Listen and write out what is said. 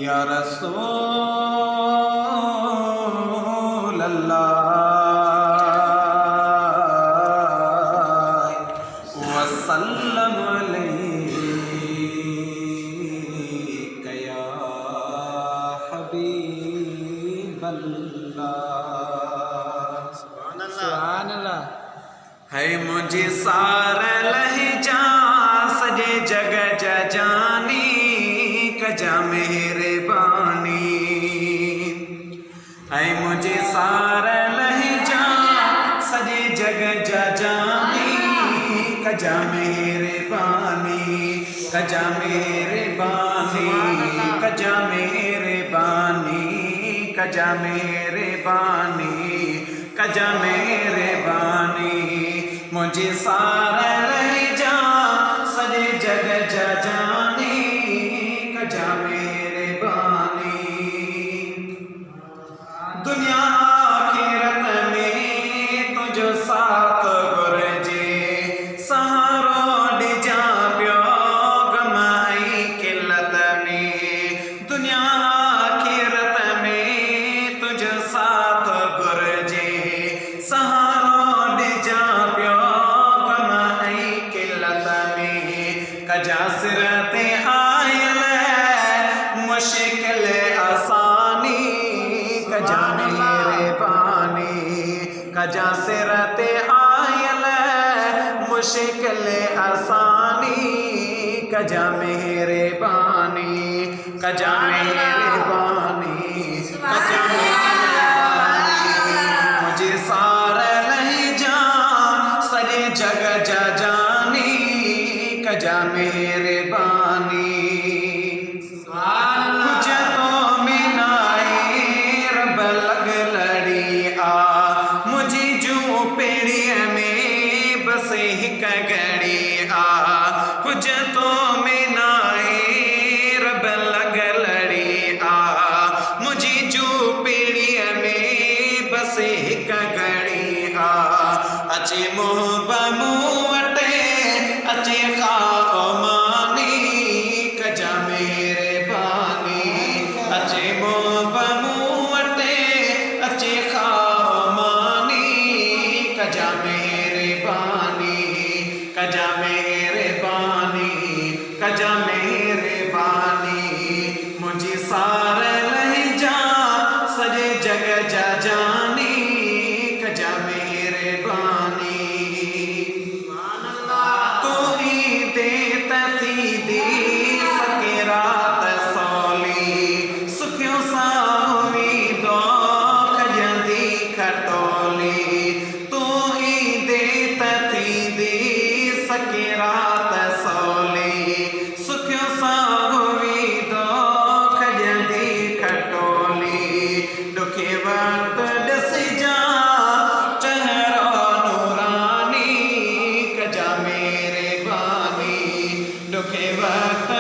या रसूल अल्लाह वसल्लम अलैका या हबीब अल्लाह। सुभान अल्लाह। है मुझे सारा लहजा सजे जग जानी कजा मेहरबानी। है मुझे सारा लहजा सजे जग जानी कजा मेहरबानी कजा मेहरबानी कजा मेहरबानी कजा मेहरबानी कजा मेहरबानी। मुझे सारा लहजा सजे जग जानी कजा मेहरबानी। दुनिया आखिरत में तुझो साथ गुरजे सहारो डिजा प्यो गमाई किल्लत में। दुनिया आखिरत में तुझो साथ गुरजे सहारो डिजा प्यो गमाई किल्लत में। कजा सिरते आयल मुश्किल आसानी कजा मेहरबानी कजा सिरते आयल मुश्किल आसानी कजा मेहरबानी कजा मेहरबानी कजा मेहरबानी। मुझे सारा लहजा सजे जग जानी कजा मेहरबानी। मुझे जो पेड़िया में बसे हिक घड़ी आ हुजतों में नाए रब लग लड़ी आ। मुझे जो पेड़िया में बसे हिक घड़ी आ अचे मुँह बमुँह वटे अचे खाओ मानी कजा मेहरबानी। अचे मुँह बमुँह वटे अचे खाओ मानी कजा मेहरबानी कजा मेहरबानी कजा मेहरबानी। मुझे सारा लहजा सजे जग जानी कजा मेहरबानी। तू ही दे तसीदी सकेरात सौली सुखियों सावी दो खजंदी खटोली। तू ही दे तसीदी सकेरात सौली सुखियों सावी दो खजंदी खटोली। दुखे वक्त दसी जा चेहरा नूरानी कजा मेहरबानी। दुखे वक्त